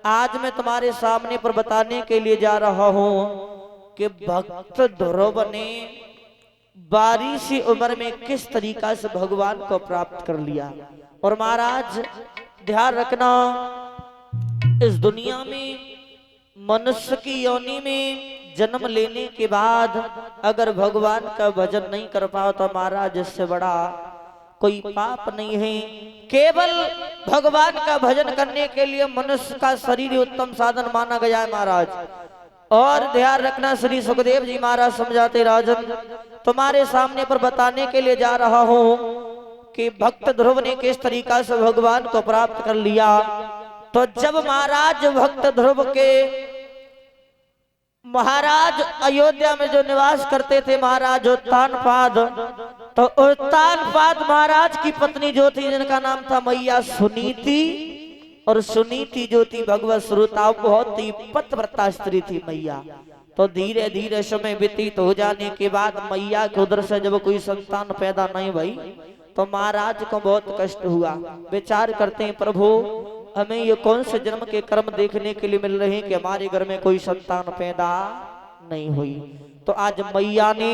आज मैं तुम्हारे सामने पर बताने के लिए जा रहा हूं कि भक्त ध्रुव ने 12 उम्र में किस तरीका से भगवान को प्राप्त कर लिया। और महाराज ध्यान रखना, इस दुनिया में मनुष्य की योनि में जन्म लेने के बाद अगर भगवान का भजन नहीं कर पाओ तो महाराज इससे बड़ा कोई पाप नहीं है। केवल भगवान का भजन करने के लिए मनुष्य का शरीर उत्तम साधन माना गया है महाराज। और ध्यान रखना, श्री सुखदेव जी महाराज समझाते, राजन तुम्हारे सामने पर बताने के लिए जा रहा हूं कि भक्त ध्रुव ने किस तरीका से भगवान को प्राप्त कर लिया। तो जब महाराज भक्त ध्रुव के महाराज अयोध्या में जो निवास करते थे महाराज उत्तानपाद, तो उत्तानपाद महाराज की पत्नी जो थी जिनका नाम था मैया सुनीति, और सुनीति जो थी भगवत श्रोता बहुत ही पतिव्रता स्त्री थी मैया। तो धीरे धीरे समय व्यतीत हो जाने के बाद मैया के उधर से जब कोई संतान पैदा नहीं हुई तो महाराज को बहुत कष्ट हुआ। विचार करते हैं, प्रभु हमें ये कौन से जन्म के कर्म देखने के लिए मिल रहे हैं कि हमारे घर में कोई संतान पैदा नहीं हुई। तो आज मैया ने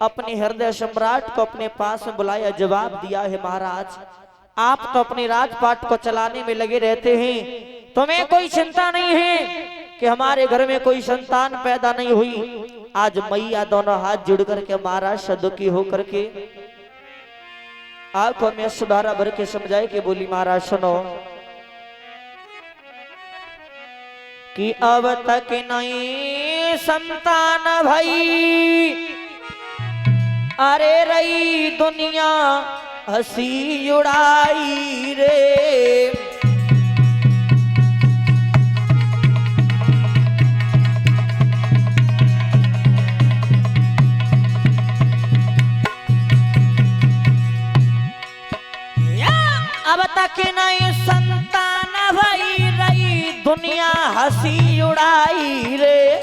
अपने हृदय सम्राट को अपने पास में बुलाया, जवाब दिया है, महाराज आप तो अपने राजपाट को चलाने में लगे रहते हैं, तुम्हें कोई चिंता नहीं है कि हमारे घर में कोई संतान पैदा नहीं हुई। आज मैया दोनों हाथ जुड़ करके महाराज से दुखी होकर के आंखों में सुधारा भर के समझाए कि बोली, महाराज सुनो कि अब तक नहीं संतान भई, अरे रही दुनिया हंसी उड़ाई रे। अब तक नहीं संतान भई, रही दुनिया हंसी उड़ाई रे।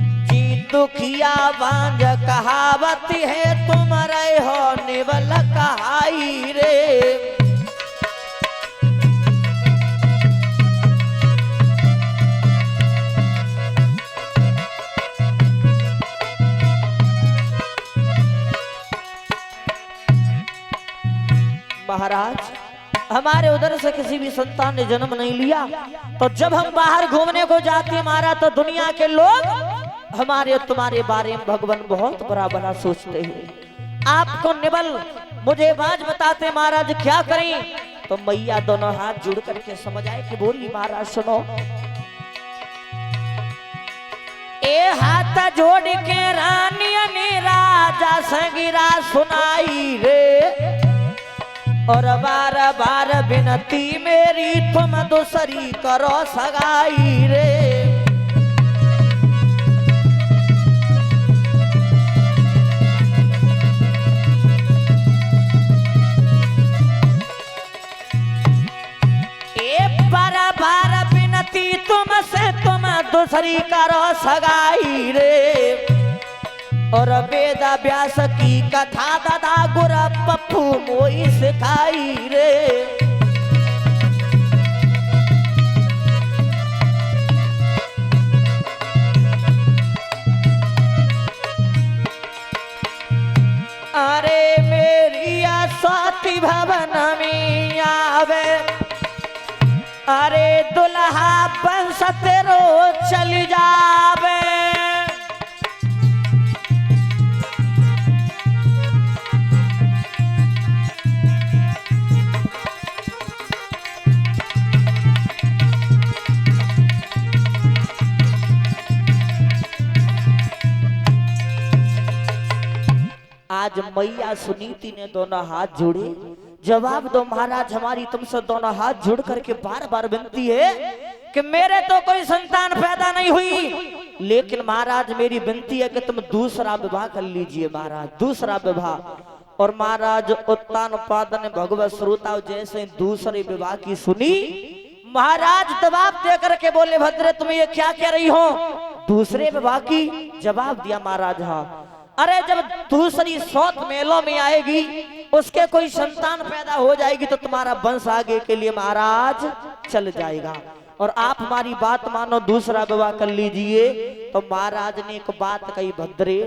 जी दुखिया बांझ कहावत है, तुम रहे हो निवल कहाई रे। महाराज हमारे उधर से किसी भी संतान ने जन्म नहीं लिया, तो जब हम बाहर घूमने को जाते हैं महाराज तो दुनिया के लोग हमारे और तुम्हारे बारे में भगवान बहुत बुरा भला सोचते हैं। आपको निबल मुझे बाज बताते महाराज क्या करें। तो मैया दोनों हाथ जुड़ करके समझ आए कि बोली, महाराज सुनो, ए हाथ जोड़ के रानी ने राजा संगिरा सुनाई रे। और बार बार विनती मेरी तुम दूसरी करो सगाई रे। बार बार विनती तुमसे तुम दूसरी करो सगाई रे। और वेद व्यास की कथा दादा गुर पप्पू मोई सिखाई रे। अरे मेरी स्वाति भवन में आवे, अरे दुल्हा बंस तेरो चल जावे। आज मैया सुनीति ने दोनों हाथ जोड़े, जवाब दो महाराज हमारी तुमसे दोनों हाथ जोड़ करके बार बार विनती है कि मेरे तो कोई संतान पैदा नहीं हुई, लेकिन महाराज मेरी विनती है कि तुम दूसरा विवाह कर लीजिए महाराज, दूसरा विवाह। और महाराज उत्तानपाद ने भगवत श्रोता जैसे दूसरे विवाह की सुनी, महाराज दबाव दे करके बोले, भद्रे तुम ये क्या कह रही हो, दूसरे विवाह की? जवाब दिया महाराज हाँ। अरे जब दूसरी सौत मेलों में आएगी उसके कोई संतान पैदा हो जाएगी तो तुम्हारा वंश आगे के लिए महाराज चल जाएगा और आप हमारी बात मानो, दूसरा विवाह कर लीजिए। तो महाराज ने एक बात कही, भद्रे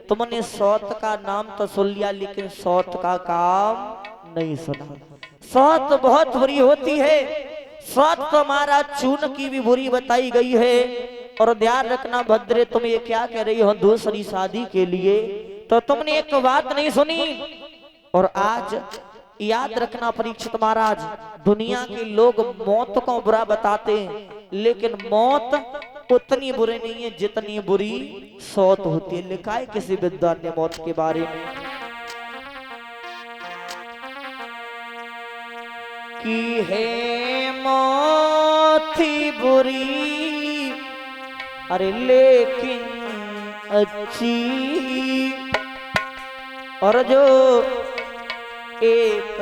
तुमने सौत का नाम तो सुन लिया लेकिन सौत का काम नहीं सुना। सौत बहुत बुरी होती है, सौत तो महाराज चून की भी बुरी बताई गई है। और ध्यान रखना भद्रे, तुम ये क्या कह रही हो दूसरी शादी के लिए, तो तुमने एक बात नहीं सुनी। और आज याद रखना परीक्षित महाराज, दुनिया के लोग मौत को बुरा बताते हैं लेकिन मौत उतनी बुरी नहीं है जितनी बुरी सौत होती है। लिखा है किसी विद्वान ने मौत के बारे में कि है मौत ही बुरी, अरे लेकिन अच्छी, और जो एक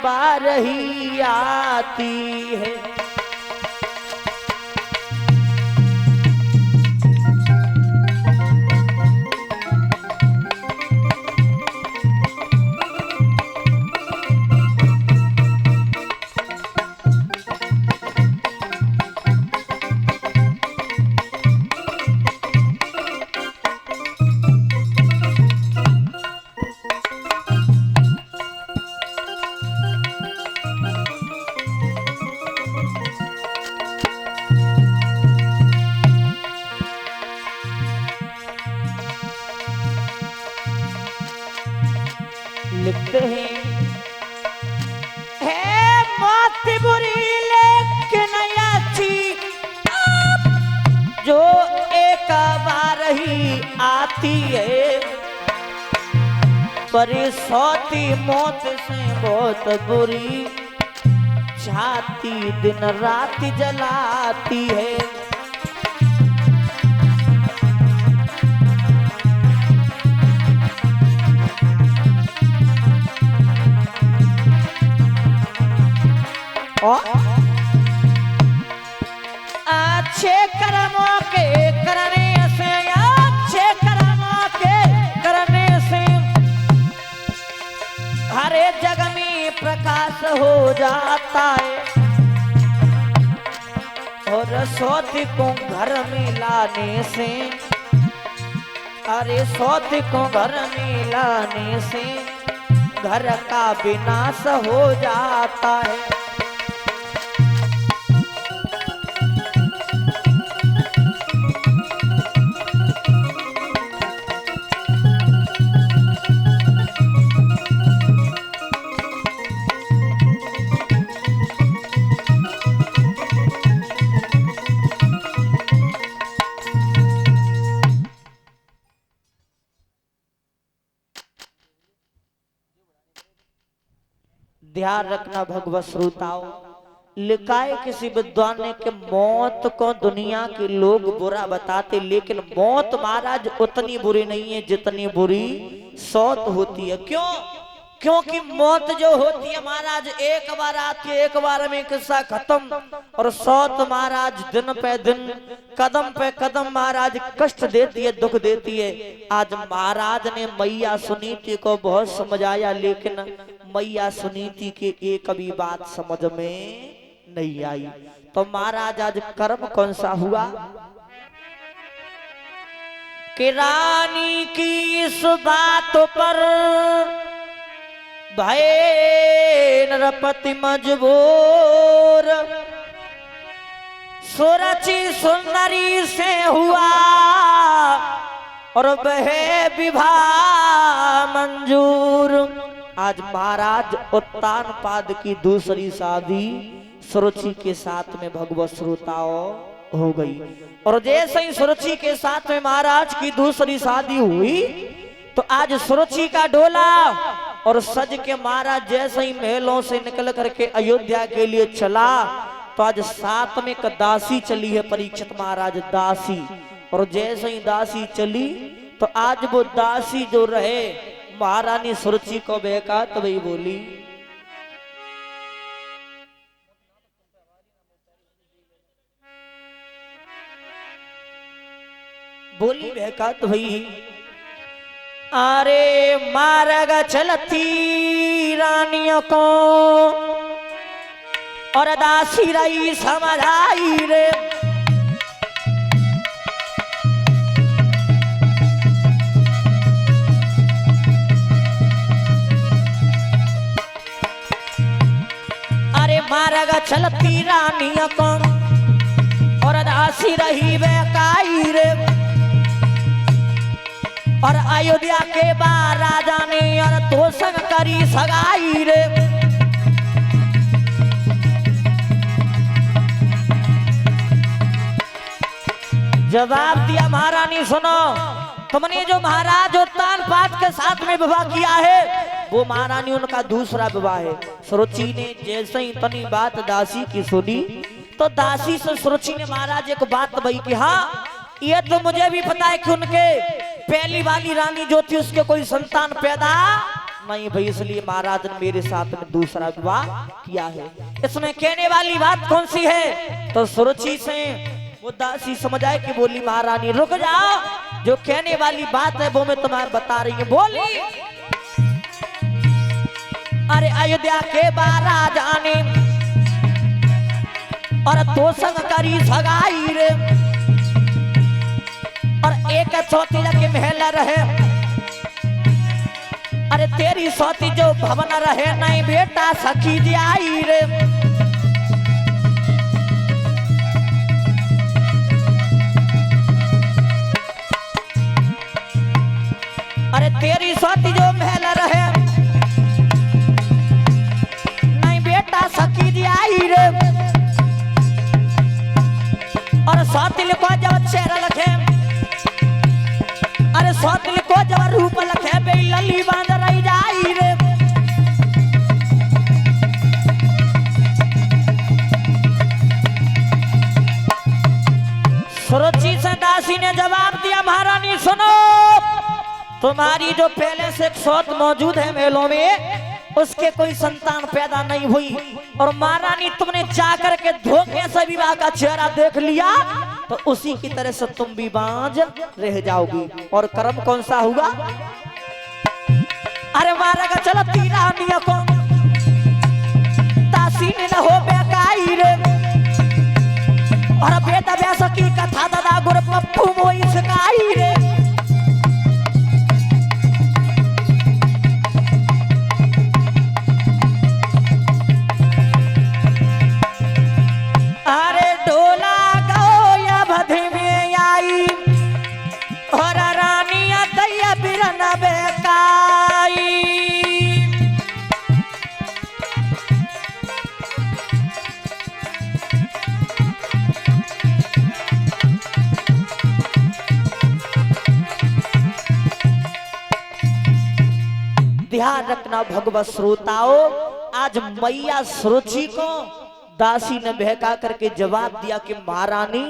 बार ही आती है। लिखते हैं, है मौत बुरी लेकिन अच्छी, जो एक बार ही आती है। पर सौती मौत से बहुत बुरी, छाती दिन रात जलाती है। अच्छे कर्मों के करने से, अच्छे कर्मों के करने से हरे जग में प्रकाश हो जाता है। और सौती को घर में लाने से, अरे सौती को घर में लाने से घर का विनाश हो जाता है। ध्यान रखना भगवत श्रोताओं, लिखा है किसी विद्वान ने कि मौत को दुनिया के लोग बुरा बताते लेकिन मौत महाराज उतनी बुरी नहीं है जितनी बुरी सौत होती है। क्यों? क्योंकि मौत जो होती है महाराज एक बार आती है, एक बार में किस्सा खत्म। और सौत महाराज दिन पे दिन, कदम पे कदम महाराज कष्ट देती है, दुख देती है। आज महाराज ने मैया सुनीति को बहुत समझाया लेकिन मैया सुनीति के एक भी बात समझ में नहीं आई। तो महाराज आज कर्म कौन सा हुआ कि रानी की इस बात पर भय नरपति मजबूर, सुरची सुंदरी से हुआ और वह विवाह मंजूर। आज महाराज उत्तान पाद की दूसरी शादी सुरुचि के साथ में भगवत श्रोताओं हो गई। और जैसे ही सुरुचि के साथ में महाराज की दूसरी शादी हुई तो आज सुरुचि का डोला और सज के महाराज जैसे ही महलों से निकल करके अयोध्या के लिए चला तो आज साथ में एक दासी चली है परीक्षित महाराज, दासी। और जैसे ही दासी चली तो आज वो दासी जो रहे महारानी सुरुचि को बहका तो वही बोली, बहका तो वही, अरे मार्ग चलती रानियों को और दासी रही समझाई रे। अरे मारग चलती रानिया को और दासी रही बेकाई रे। और अयोध्या के बाद राजा ने और तो संग करी सगाई रे। जवाब दिया महारानी सुनो, तुमने जो महाराज उत्तानपाद के साथ में विवाह किया है वो महारानी उनका दूसरा विवाह है। सुरुचि ने जैसे ही इतनी बात दासी की सुनी तो दासी से सुरुचि ने महाराज एक बात कही कि हाँ ये तो मुझे भी पता है कि उनके पहली वाली रानी जो थी उसके कोई संतान पैदा नहीं भाई, इसलिए महाराज ने मेरे साथ में दूसरा विवाह किया है। इसमें कहने वाली बात कौन सी है? तो सुरुचि से वो दासी समझ आए कि बोली महारानी रुक जाओ, जो कहने वाली बात है वो मैं तुम्हें बता रही हूँ। बोली अरे अयोध्या के महाराजा ने और तो संग करी सगाई रे। और एक चौथी के महल रहे। अरे तेरी सौती जो भवन रहे नहीं बेटा सखी जाई रे। अरे तेरी सौती जो महल रहे नहीं बेटा सखी जाई रे। और सौतिल को जब चेहरा लखे, अरे सौतिल को जब रूप लखे बेलली बांध रही जाई रे। सुरुचि से दासी ने जवाब दिया महारानी सुनो, तुम्हारी जो पहले से एक सौत मौजूद है महलों में उसके कोई संतान पैदा नहीं हुई। और महारानी तुमने जाकर के धोखे से विवाह का चेहरा देख लिया तो उसी की तरह से तुम भी बांझ रह जाओगी। और कर्म कौन सा हुआ? अरे मारेगा चलो तीरानिया को दासी ने न हो बेकाई रे। और बेटा व्यास की कथा दादा गुरु पप्पू मोई सिखाई रे। अरे डोला गो या भधी में आई और रानिया दैया बिरन बेकाई। ध्यान रखना भगवत श्रोताओं, आज मैया सुरुचि को दासी ने बहका करके जवाब दिया कि महारानी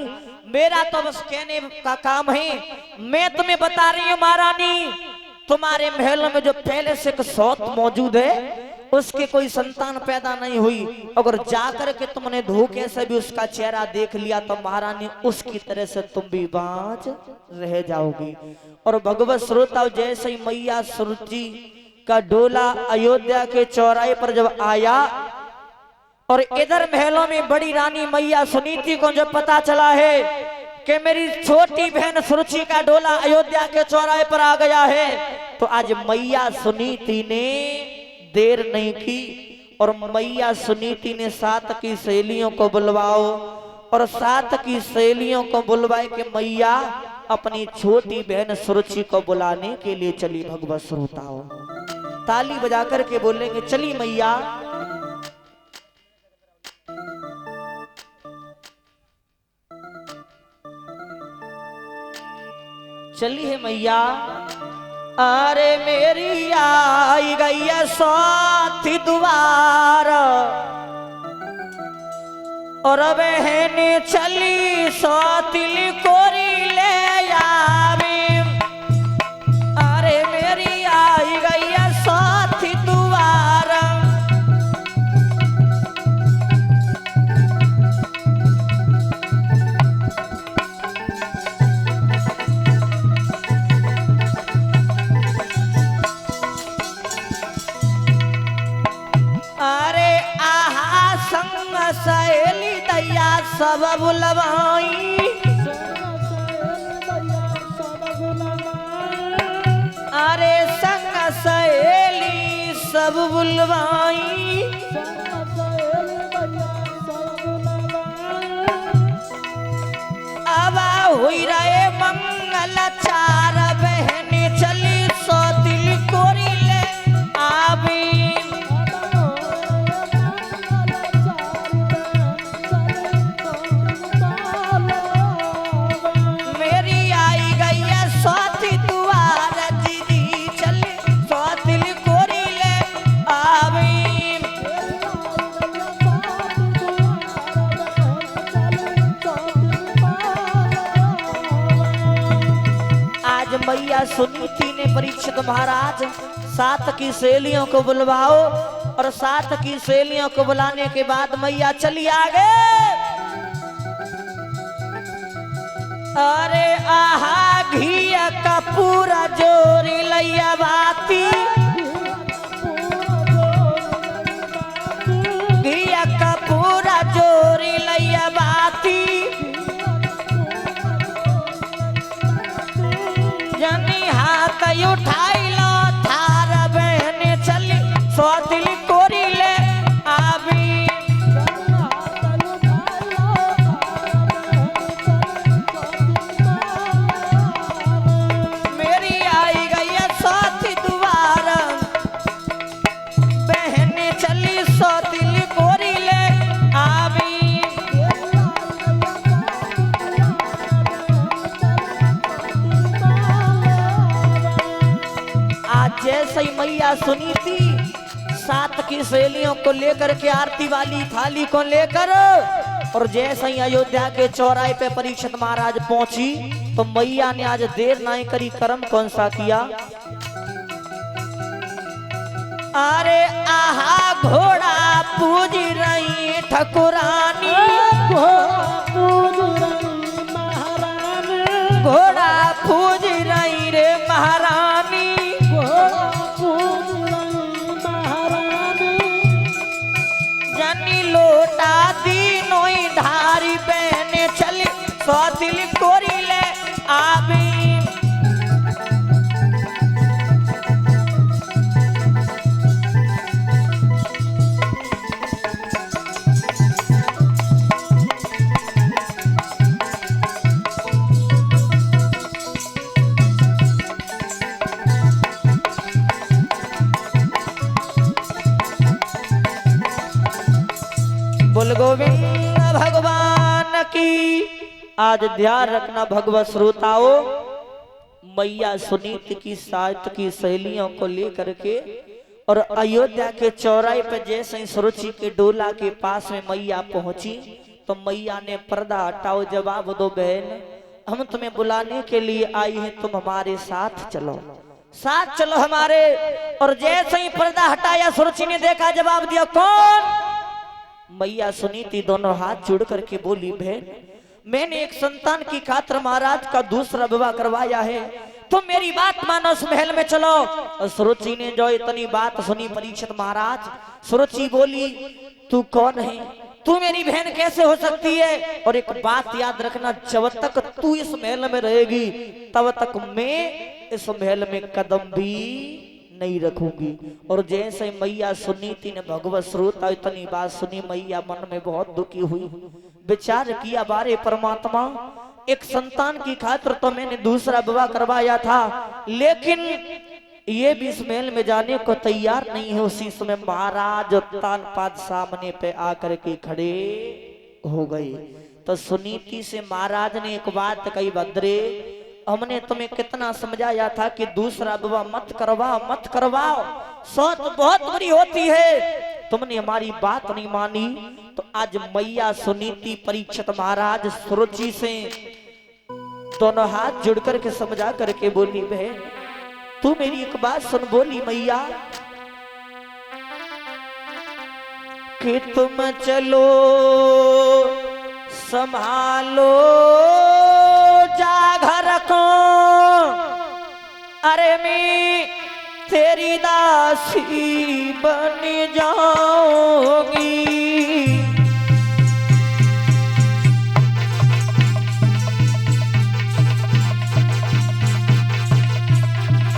मेरा तो बस कहने का काम है। मैं तुम्हें बता रही हूँ महारानी, तुम्हारे महल में जो पहले से एक सौत मौजूद है उसके कोई संतान पैदा नहीं हुई। अगर जाकर के तुमने धोखे से भी उसका चेहरा देख लिया तो महारानी उसकी तरह से तुम भी बाँझ रह जाओगी। और भगवत श्रोता जैसे ही मैया सुरुचि का डोला अयोध्या के चौराहे पर जब आया और इधर महलों में बड़ी रानी मैया सुनीति को जब पता चला है कि मेरी छोटी बहन सुरुचि का डोला अयोध्या के चौराहे पर आ गया है तो आज मैया सुनीति ने देर नहीं की। और मैया सुनीति ने 7 की सहेलियों को बुलवाओ और 7 की सहेलियों को बुलवाए कि मैया अपनी छोटी बहन सुरुचि को बुलाने के लिए चली। भगवत श्रोताओं ताली बजा करके बोलेंगे चली मैया। चली है मैया। अरे मेरी आई गई है साथी द्वार और बहन चली सौतिल कोरी ले आवी। अरे मेरी आई गई है साथी द्वार। अरे आहा संग सब बुलवाई, अरे संग सहेली सब बुलवाई, अब हुई रहे मंगल चार बहने चली सौतिल कोरी ले आवी, मेरी आई गई है सौती दुआर दीदी चली सौतिल कोरी ले आवी। आज मैया सुनीति ने परीक्षित महाराज सात की सहेलियों को बुलवाओ, और सात की सहेलियों को बुलाने के बाद मैया चली आगे। अरे आहा घिया का पूरा जोरी लैया बाती, घिया का पूरा जोरी लैया बाती, जनी हाथ उठाई लो थार बहने चली सौतिल कोरी ले आवी, मेरी आई गई है सौती दुआर बहने चली सौतिल कोरी ले आवी। जैसे ही मैया सुनीति सात की सहेलियों को लेकर के आरती वाली थाली को लेकर, और जैसे ही अयोध्या के चौराहे पे परीक्षित महाराज पहुंची तो मैया ने आज देर नहीं करी, कर्म कौन सा किया। अरे आहा घोड़ा पूज रही ठकुरानी, घोड़ा पूज रही रे महारानी, जनी लोटा दीनोई धारी बहने चली सौतिल कोरी ले आवी, बोल गोविंद भगवान की। आज ध्यान रखना भगवत श्रोताओं, मैया सुनीति की सात की सहेलियों को लेकर के और अयोध्या के चौराहे पे जैसे ही सुरुचि के डोला के पास में मैया पहुंची तो मैया ने पर्दा हटाओ, जवाब दो बहन, हम तुम्हें बुलाने के लिए आई हैं, तुम हमारे साथ चलो, साथ चलो हमारे। और जैसे ही पर्दा हटाया सुरुचि ने देखा, जवाब दिया कौन। मैया सुनीति दोनों हाथ जोड़ करके बोली, बहन मैंने एक संतान की खातिर महाराज का दूसरा विवाह करवाया है, तो मेरी बात मानो, उस महल में चलो। और सुरुचि ने जो इतनी बात सुनी परीक्षित महाराज, सुरुचि बोली तू कौन है, तू मेरी बहन कैसे हो सकती है। और एक बात याद रखना, जब तक तू इस महल में रहेगी तब तक मैं इस महल में कदम भी नहीं रखूंगी। और जैसे मैया सुनीति ने भगवत श्रोता इतनी बात सुनी, मैया मन में बहुत दुखी हुई, विचार किया बारे परमात्मा, एक संतान की खातिर तो मैंने दूसरा विवाह करवाया था, लेकिन ये भी इस महल में जाने को तैयार नहीं है। उसी समय महाराज तानपाद सामने पे आकर के खड़े हो गए। तो सुनीति से महाराज ने एक बात कही, भद्रे हमने तुम्हें कितना समझाया था कि दूसरा विवाह मत करवाओ, मत करवाओ, सौत बहुत बुरी होती है, तुमने हमारी बात नहीं मानी। तो आज मैया सुनीति परीक्षित महाराज सुरुचि से दोनों हाथ जुड़ करके समझा करके बोली, बहन तू मेरी एक बात सुन। बोली मैया कि तुम चलो संभालो जा घर को, अरे मैं तेरी दासी बन जाऊंगी।